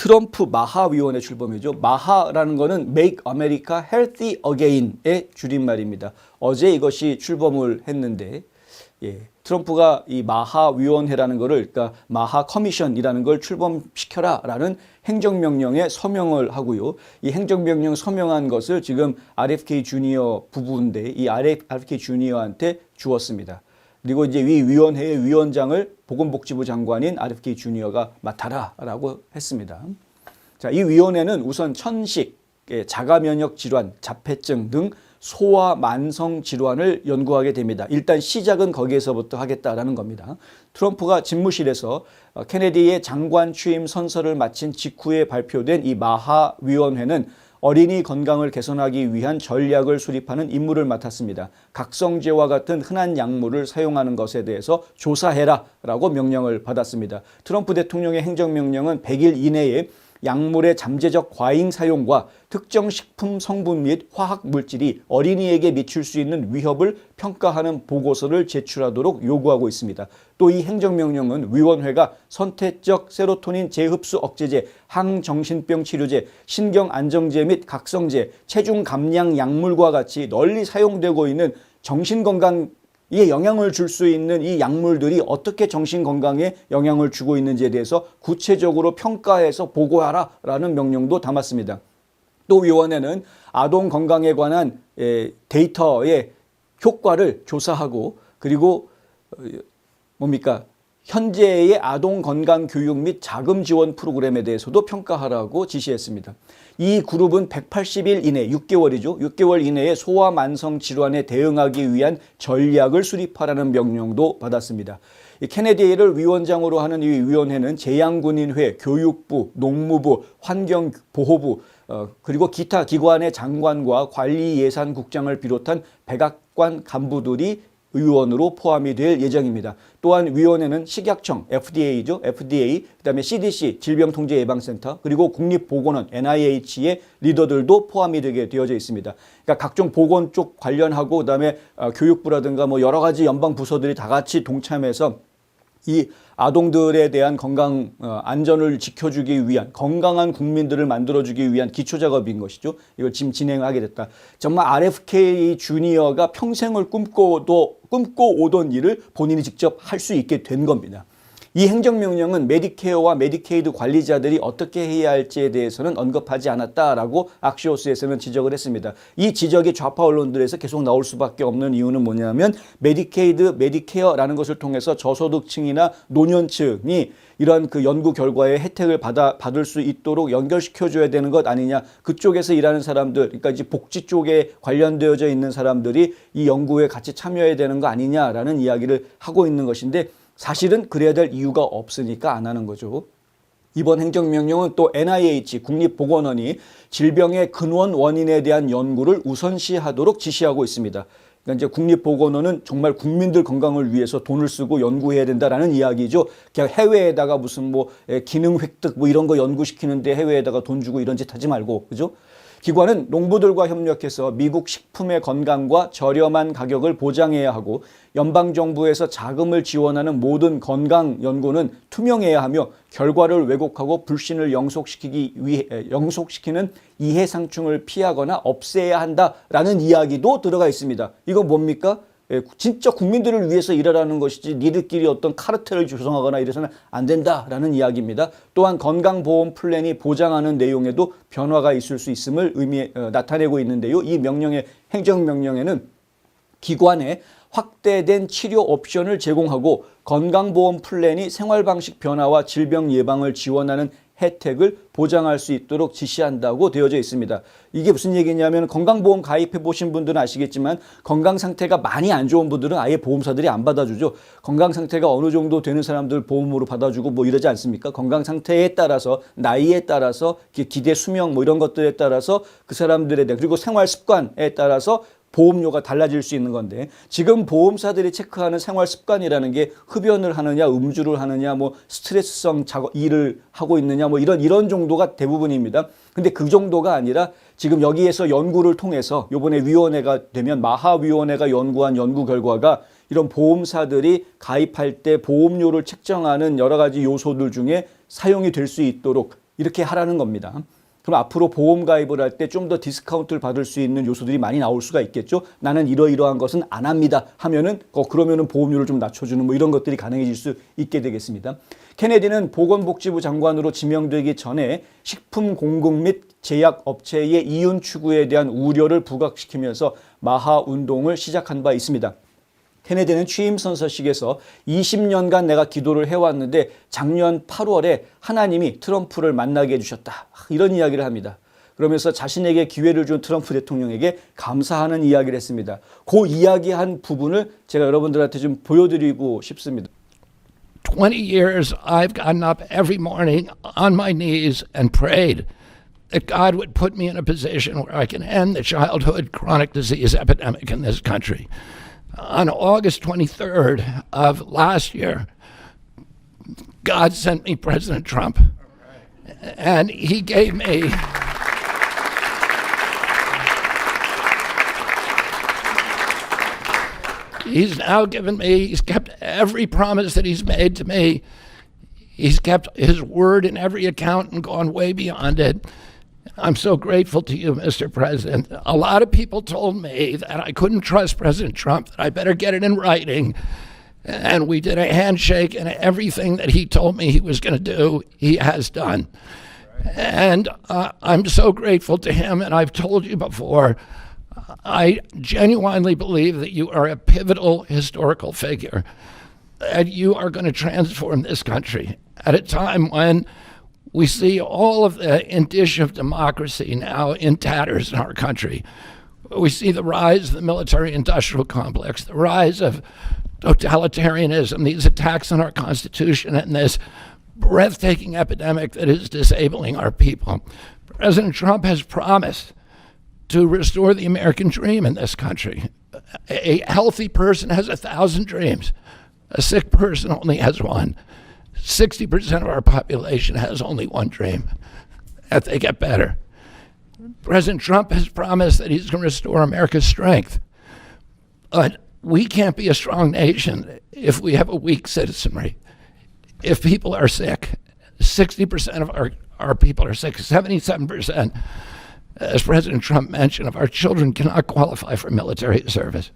트럼프 마하 위원회 출범이죠. 마하라는 거는 Make America Healthy Again의 줄임말입니다. 어제 이것이 출범을 했는데, 트럼프가 이 마하 위원회라는 거를, 그러니까 마하 커미션이라는 걸 출범시켜라라는 행정명령에 서명을 하고요. 이 행정명령 서명한 것을 지금 RFK 주니어 부부인데 이 RFK 주니어한테 주었습니다. 그리고 이제 이 위원회의 위원장을 보건복지부 장관인 RFK 주니어가 맡아라라고 했습니다. 자, 이 위원회는 우선 천식, 자가면역 질환, 자폐증 등 소아 만성 질환을 연구하게 됩니다. 일단 시작은 거기에서부터 하겠다라는 겁니다. 트럼프가 집무실에서 케네디의 장관 취임 선서를 마친 직후에 발표된 이 마하 위원회는 어린이 건강을 개선하기 위한 전략을 수립하는 임무를 맡았습니다. 각성제와 같은 흔한 약물을 사용하는 것에 대해서 조사해라라고 명령을 받았습니다. 트럼프 대통령의 행정명령은 100일 이내에 약물의 잠재적 과잉 사용과 특정 식품 성분 및 화학 물질이 어린이에게 미칠 수 있는 위협을 평가하는 보고서를 제출하도록 요구하고 있습니다. 또 이 행정명령은 위원회가 선택적 세로토닌 재흡수 억제제, 항정신병 치료제, 신경안정제 및 각성제, 체중 감량 약물과 같이 널리 사용되고 있는 정신건강 이에 영향을 줄 수 있는 이 약물들이 어떻게 정신건강에 영향을 주고 있는지에 대해서 구체적으로 평가해서 보고하라라는 명령도 담았습니다. 또 위원회는 아동 건강에 관한 데이터의 효과를 조사하고 그리고 현재의 아동 건강 교육 및 자금 지원 프로그램에 대해서도 평가하라고 지시했습니다. 이 그룹은 180일 이내, 6개월이죠. 6개월 이내에 소아 만성 질환에 대응하기 위한 전략을 수립하라는 명령도 받았습니다. 케네디를 위원장으로 하는 이 위원회는 재향군인회, 교육부, 농무부, 환경보호부, 그리고 기타 기관의 장관과 관리예산국장을 비롯한 백악관 간부들이 의원으로 포함이 될 예정입니다. 또한 위원회는 식약청, FDA죠. FDA, 그다음에 CDC, 질병통제예방센터, 그리고 국립보건원, NIH의 리더들도 포함이 되게 되어져 있습니다. 그러니까 각종 보건 쪽 관련하고 그다음에 교육부라든가 뭐 여러 가지 연방 부서들이 다 같이 동참해서 이 아동들에 대한 건강 안전을 지켜주기 위한 건강한 국민들을 만들어주기 위한 기초작업인 것이죠. 이걸 지금 진행하게 됐다. 정말 RFK 주니어가 평생을 꿈꿔오던 일을 본인이 직접 할 수 있게 된 겁니다. 이 행정명령은 메디케어와 메디케이드 관리자들이 어떻게 해야 할지에 대해서는 언급하지 않았다라고 악시오스에서는 지적을 했습니다. 이 지적이 좌파 언론들에서 계속 나올 수밖에 없는 이유는 뭐냐면 메디케이드, 메디케어라는 것을 통해서 저소득층이나 노년층이 이런 그 연구 결과의 혜택을 받을 수 있도록 연결시켜줘야 되는 것 아니냐. 그쪽에서 일하는 사람들, 그러니까 이제 복지 쪽에 관련되어져 있는 사람들이 이 연구에 같이 참여해야 되는 거 아니냐라는 이야기를 하고 있는 것인데 사실은 그래야 될 이유가 없으니까 안 하는 거죠. 이번 행정명령은 또 NIH, 국립보건원이 질병의 근원 원인에 대한 연구를 우선시하도록 지시하고 있습니다. 그러니까 이제 국립보건원은 정말 국민들 건강을 위해서 돈을 쓰고 연구해야 된다라는 이야기죠. 그냥 해외에다가 무슨 뭐 기능 획득 뭐 이런 거 연구시키는데 해외에다가 돈 주고 이런 짓 하지 말고, 그죠? 기관은 농부들과 협력해서 미국 식품의 건강과 저렴한 가격을 보장해야 하고 연방정부에서 자금을 지원하는 모든 건강 연구는 투명해야 하며 결과를 왜곡하고 불신을 영속시키는 이해상충을 피하거나 없애야 한다라는 이야기도 들어가 있습니다. 이거 뭡니까? 진짜 국민들을 위해서 일하라는 것이지 니들끼리 어떤 카르텔을 조성하거나 이래서는 안 된다라는 이야기입니다. 또한 건강보험 플랜이 보장하는 내용에도 변화가 있을 수 있음을 나타내고 있는데요. 이 행정명령에는 기관에 확대된 치료 옵션을 제공하고 건강보험 플랜이 생활방식 변화와 질병 예방을 지원하는 혜택을 보장할 수 있도록 지시한다고 되어져 있습니다. 이게 무슨 얘기냐면 건강보험 가입해 보신 분들은 아시겠지만 건강 상태가 많이 안 좋은 분들은 아예 보험사들이 안 받아주죠. 건강 상태가 어느 정도 되는 사람들 보험으로 받아주고 뭐 이러지 않습니까? 건강 상태에 따라서 나이에 따라서 기대 수명 뭐 이런 것들에 따라서 그 사람들에 대한 그리고 생활 습관에 따라서 보험료가 달라질 수 있는 건데 지금 보험사들이 체크하는 생활 습관이라는 게 흡연을 하느냐, 음주를 하느냐, 뭐 스트레스성 일을 하고 있느냐, 뭐 이런 정도가 대부분입니다. 근데 그 정도가 아니라 지금 여기에서 연구를 통해서 이번에 위원회가 되면 마하 위원회가 연구한 연구 결과가 이런 보험사들이 가입할 때 보험료를 책정하는 여러 가지 요소들 중에 사용이 될 수 있도록 이렇게 하라는 겁니다. 그럼 앞으로 보험 가입을 할 때 좀 더 디스카운트를 받을 수 있는 요소들이 많이 나올 수가 있겠죠. 나는 이러이러한 것은 안 합니다 하면은 그러면은 보험료를 좀 낮춰주는 뭐 이런 것들이 가능해질 수 있게 되겠습니다. 케네디는 보건복지부 장관으로 지명되기 전에 식품 공급 및 제약 업체의 이윤 추구에 대한 우려를 부각시키면서 마하 운동을 시작한 바 있습니다. 케네디는 취임 선서식에서 20년간 내가 기도를 해왔는데 작년 8월에 하나님이 트럼프를 만나게 해주셨다. 이런 이야기를 합니다. 그러면서 자신에게 기회를 준 트럼프 대통령에게 감사하는 이야기를 했습니다. 그 이야기한 부분을 제가 여러분들한테 좀 보여드리고 싶습니다. 20 years I've gotten up every morning on my knees and prayed that God would put me in a position where I can end the childhood chronic disease epidemic in this country. On August 23rd of last year, God sent me President Trump. And he gave me he's now given me, he's kept every promise that he's made to me. He's kept his word in every account and gone way beyond it. I'm so grateful to you, Mr. President. A lot of people told me that I couldn't trust President Trump, that I better get it in writing. And we did a handshake, and everything that he told me he was going to do, he has done. And I'm so grateful to him, and I've told you before, I genuinely believe that you are a pivotal historical figure, that you are going to transform this country at a time when we see all of the indicia of democracy now in tatters in our country. We see the rise of the military-industrial complex, the rise of totalitarianism, these attacks on our Constitution, and this breathtaking epidemic that is disabling our people. President Trump has promised to restore the American dream in this country. A healthy person has 1,000 dreams. A sick person only has one. 60% of our population has only one dream, that they get better. President Trump has promised that he's going to restore America's strength. But we can't be a strong nation if we have a weak citizenry. If people are sick, 60% of our people are sick, 77%, as President Trump mentioned, of our children cannot qualify for military service.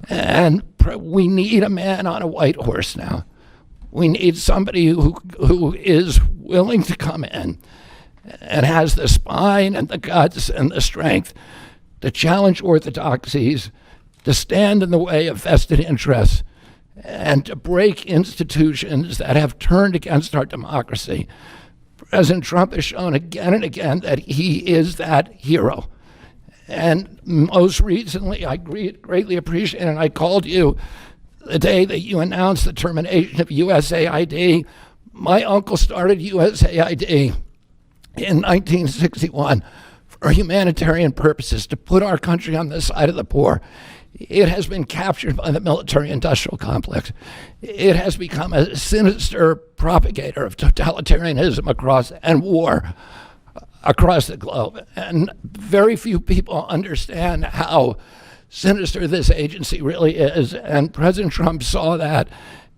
And we need a man on a white horse now. We need somebody who is willing to come in and has the spine and the guts and the strength to challenge orthodoxies, to stand in the way of vested interests, and to break institutions that have turned against our democracy. President Trump has shown again and again that he is that hero. And most recently, I greatly appreciate it, and I called you the day that you announced the termination of USAID. My uncle started USAID in 1961 for humanitarian purposes, to put our country on the side of the poor. It has been captured by the military-industrial complex. It has become a sinister propagator of totalitarianism and war across the globe. And very few people understand how sinister this agency really is. And President Trump saw that,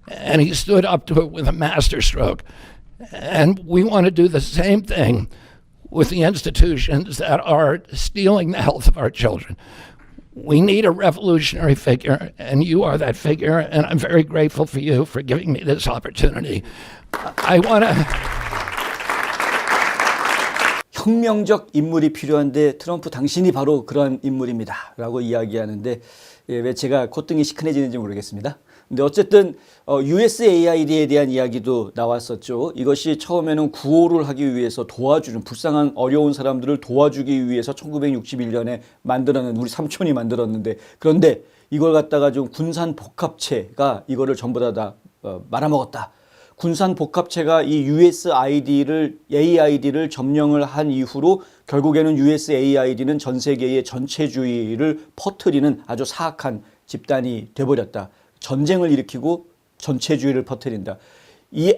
and he stood up to it with a masterstroke. And we want to do the same thing with the institutions that are stealing the health of our children. We need a revolutionary figure, and you are that figure, and I'm very grateful for you for giving me this opportunity. I want to... 혁명적 인물이 필요한데 트럼프 당신이 바로 그런 인물입니다 라고 이야기하는데 왜 제가 콧등이 시큰해지는지 모르겠습니다. 근데 어쨌든 USAID에 대한 이야기도 나왔었죠. 이것이 처음에는 구호를 하기 위해서 도와주는, 불쌍한 어려운 사람들을 도와주기 위해서 1961년에 만들어낸, 우리 삼촌이 만들었는데, 그런데 이걸 갖다가 좀 군산복합체가 이거를 전부 다 말아먹었다. 군산복합체가 이 AID를 점령을 한 이후로 결국에는 USAID는 전 세계의 전체주의를 퍼뜨리는 아주 사악한 집단이 돼버렸다. 전쟁을 일으키고 전체주의를 퍼뜨린다. 이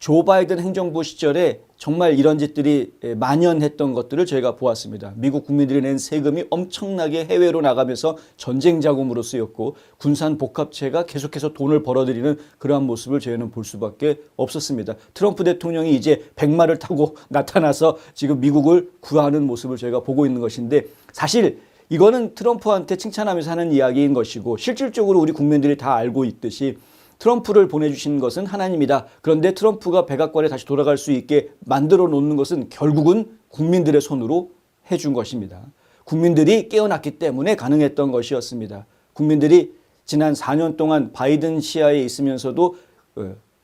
조 바이든 행정부 시절에 정말 이런 짓들이 만연했던 것들을 저희가 보았습니다. 미국 국민들이 낸 세금이 엄청나게 해외로 나가면서 전쟁 자금으로 쓰였고 군산 복합체가 계속해서 돈을 벌어들이는 그러한 모습을 저희는 볼 수밖에 없었습니다. 트럼프 대통령이 이제 백마를 타고 나타나서 지금 미국을 구하는 모습을 저희가 보고 있는 것인데, 사실 이거는 트럼프한테 칭찬하면서 하는 이야기인 것이고, 실질적으로 우리 국민들이 다 알고 있듯이 트럼프를 보내주신 것은 하나님이다. 그런데 트럼프가 백악관에 다시 돌아갈 수 있게 만들어 놓는 것은 결국은 국민들의 손으로 해준 것입니다. 국민들이 깨어났기 때문에 가능했던 것이었습니다. 국민들이 지난 4년 동안 바이든 시야에 있으면서도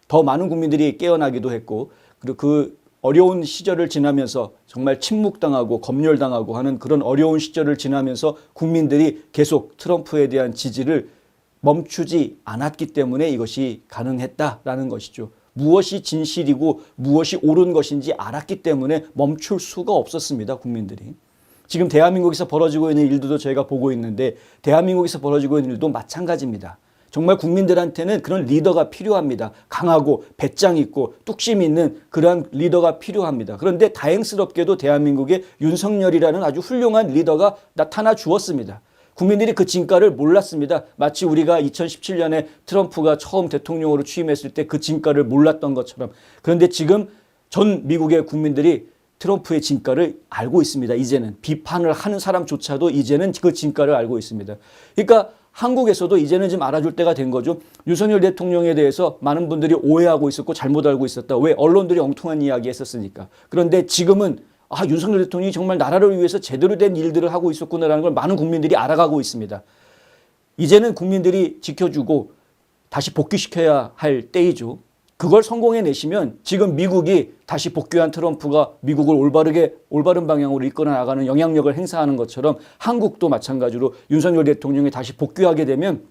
더 많은 국민들이 깨어나기도 했고, 그리고 그 어려운 시절을 지나면서 정말 침묵당하고 검열당하고 하는 그런 어려운 시절을 지나면서 국민들이 계속 트럼프에 대한 지지를 멈추지 않았기 때문에 이것이 가능했다라는 것이죠. 무엇이 진실이고 무엇이 옳은 것인지 알았기 때문에 멈출 수가 없었습니다, 국민들이. 지금 대한민국에서 벌어지고 있는 일들도 저희가 보고 있는데, 대한민국에서 벌어지고 있는 일도 마찬가지입니다. 정말 국민들한테는 그런 리더가 필요합니다. 강하고 배짱 있고 뚝심 있는 그러한 리더가 필요합니다. 그런데 다행스럽게도 대한민국에 윤석열이라는 아주 훌륭한 리더가 나타나 주었습니다. 국민들이 그 진가를 몰랐습니다. 마치 우리가 2017년에 트럼프가 처음 대통령으로 취임했을 때 그 진가를 몰랐던 것처럼. 그런데 지금 전 미국의 국민들이 트럼프의 진가를 알고 있습니다. 이제는 비판을 하는 사람조차도 이제는 그 진가를 알고 있습니다. 그러니까 한국에서도 이제는 좀 알아줄 때가 된 거죠. 윤석열 대통령에 대해서 많은 분들이 오해하고 있었고 잘못 알고 있었다. 왜? 언론들이 엉뚱한 이야기 했었으니까. 그런데 지금은 윤석열 대통령이 정말 나라를 위해서 제대로 된 일들을 하고 있었구나라는 걸 많은 국민들이 알아가고 있습니다. 이제는 국민들이 지켜주고 다시 복귀시켜야 할 때이죠. 그걸 성공해내시면 지금 미국이 다시 복귀한 트럼프가 미국을 올바른 방향으로 이끌어 나가는 영향력을 행사하는 것처럼 한국도 마찬가지로 윤석열 대통령이 다시 복귀하게 되면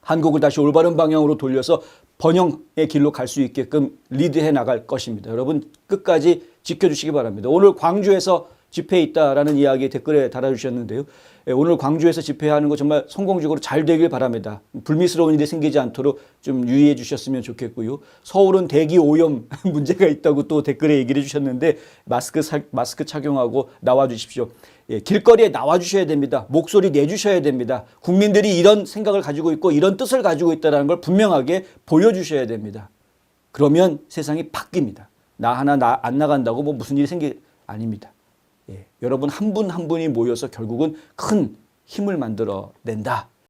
한국을 다시 올바른 방향으로 돌려서 번영의 길로 갈 수 있게끔 리드해 나갈 것입니다. 여러분 끝까지 지켜주시기 바랍니다. 오늘 광주에서 집회에 있다라는 이야기 댓글에 달아주셨는데요. 오늘 광주에서 집회하는 거 정말 성공적으로 잘 되길 바랍니다. 불미스러운 일이 생기지 않도록 좀 유의해 주셨으면 좋겠고요. 서울은 대기 오염 문제가 있다고 또 댓글에 얘기를 해주셨는데 마스크 착용하고 나와 주십시오. 길거리에 나와 주셔야 됩니다. 목소리 내주셔야 됩니다. 국민들이 이런 생각을 가지고 있고 이런 뜻을 가지고 있다는 걸 분명하게 보여주셔야 됩니다. 그러면 세상이 바뀝니다. 나 하나 안 나간다고 뭐 무슨 일이 아닙니다. 여러분 한 분 한 분이 모여서 결국은 큰 힘을 만들어낸다.